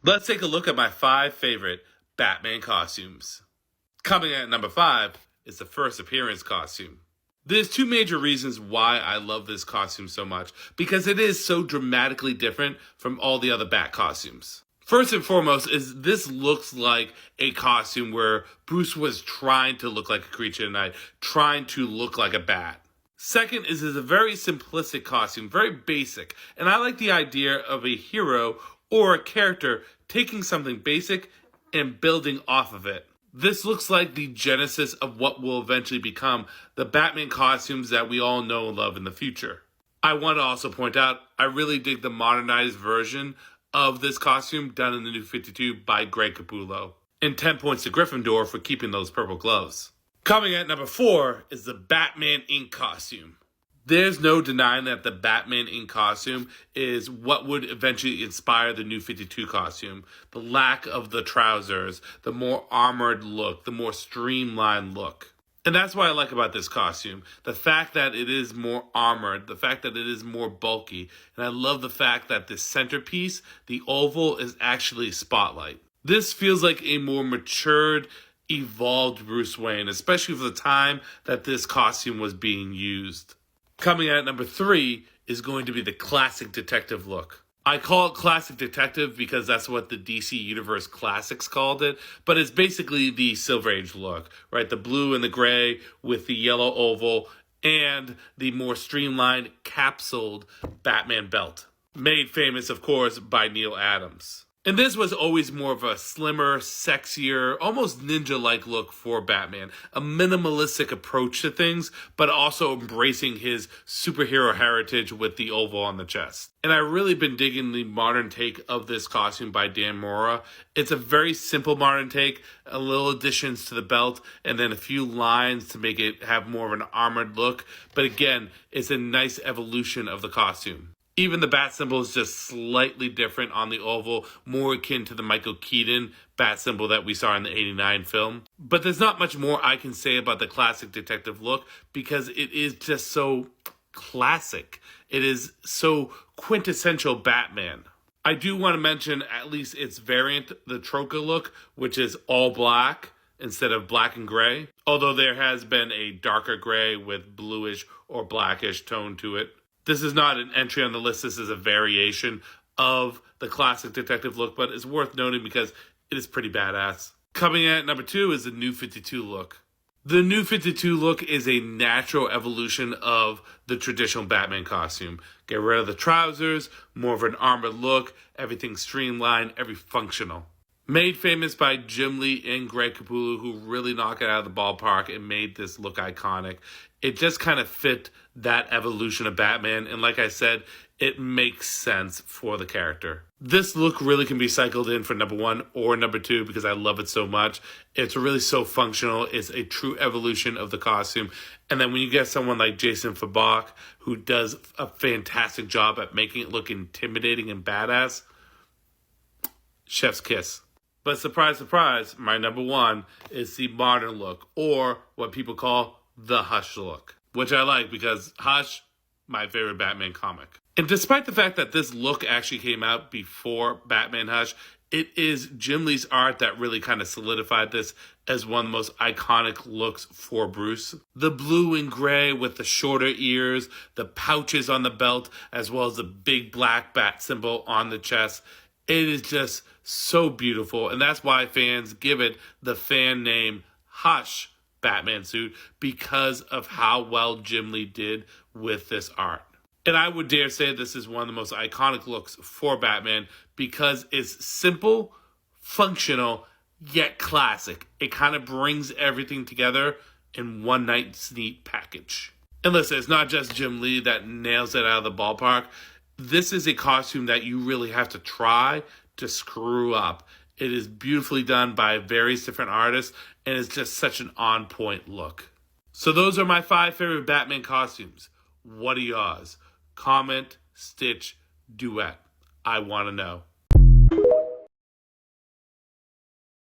Let's take a look at my 5 favorite Batman costumes. Coming at number 5 is the first appearance costume. There's 2 major reasons why I love this costume so much, because it is so dramatically different from all the other Bat costumes. First and foremost is this looks like a costume where Bruce was trying to look like a creature of the night, trying to look like a bat. Second is a very simplistic costume, very basic, and I like the idea of a hero or a character taking something basic and building off of it. This looks like the genesis of what will eventually become the Batman costumes that we all know and love in the future. I want to also point out, I really dig the modernized version of this costume done in the New 52 by Greg Capullo. And 10 points to Gryffindor for keeping those purple gloves. Coming at number 4 is the Batman Inc. costume. There's no denying that the Batman Inc. costume is what would eventually inspire the New 52 costume. The lack of the trousers, the more armored look, the more streamlined look. And that's what I like about this costume. The fact that it is more armored, the fact that it is more bulky, and I love the fact that the centerpiece, the oval, is actually a spotlight. This feels like a more matured, evolved Bruce Wayne, especially for the time that this costume was being used. Coming at number 3 is going to be the classic detective look. I call it classic detective because that's what the DC Universe Classics called it, but it's basically the Silver Age look, right? The blue and the gray with the yellow oval and the more streamlined, capsuled Batman belt. Made famous, of course, by Neal Adams. And this was always more of a slimmer, sexier, almost ninja-like look for Batman. A minimalistic approach to things, but also embracing his superhero heritage with the oval on the chest. And I've really been digging the modern take of this costume by Dan Mora. It's a very simple modern take, a little additions to the belt, and then a few lines to make it have more of an armored look. But again, it's a nice evolution of the costume. Even the bat symbol is just slightly different on the oval, more akin to the Michael Keaton bat symbol that we saw in the 89 film. But there's not much more I can say about the classic detective look because it is just so classic. It is so quintessential Batman. I do want to mention at least its variant, the Troca look, which is all black instead of black and gray. Although there has been a darker gray with bluish or blackish tone to it. This is not an entry on the list. This is a variation of the classic detective look, but it's worth noting because it is pretty badass. Coming at number 2 is the New 52 look. The New 52 look is a natural evolution of the traditional Batman costume. Get rid of the trousers, more of an armored look, everything streamlined, every functional. Made famous by Jim Lee and Greg Capullo, who really knocked it out of the ballpark and made this look iconic. It just kind of fit that evolution of Batman, and like I said, it makes sense for the character. This look really can be cycled in for number 1 or number 2 because I love it so much. It's really so functional. It's a true evolution of the costume. And then when you get someone like Jason Fabok, who does a fantastic job at making it look intimidating and badass, chef's kiss. But surprise, surprise, my number 1 is the modern look, or what people call the Hush look, which I like because Hush, my favorite Batman comic. And despite the fact that this look actually came out before Batman Hush, it is Jim Lee's art that really kind of solidified this as one of the most iconic looks for Bruce. The blue and gray with the shorter ears, the pouches on the belt, as well as the big black bat symbol on the chest. It is just so beautiful, and that's why fans give it the fan name Hush Batman suit, because of how well Jim Lee did with this art. And I would dare say this is one of the most iconic looks for Batman because it's simple, functional, yet classic. It kind of brings everything together in one nice neat package. And listen, it's not just Jim Lee that nails it out of the ballpark. This is a costume that you really have to try to screw up. It is beautifully done by various different artists, and it's just such an on-point look. So those are my 5 favorite Batman costumes. What are yours? Comment, stitch, duet. I want to know.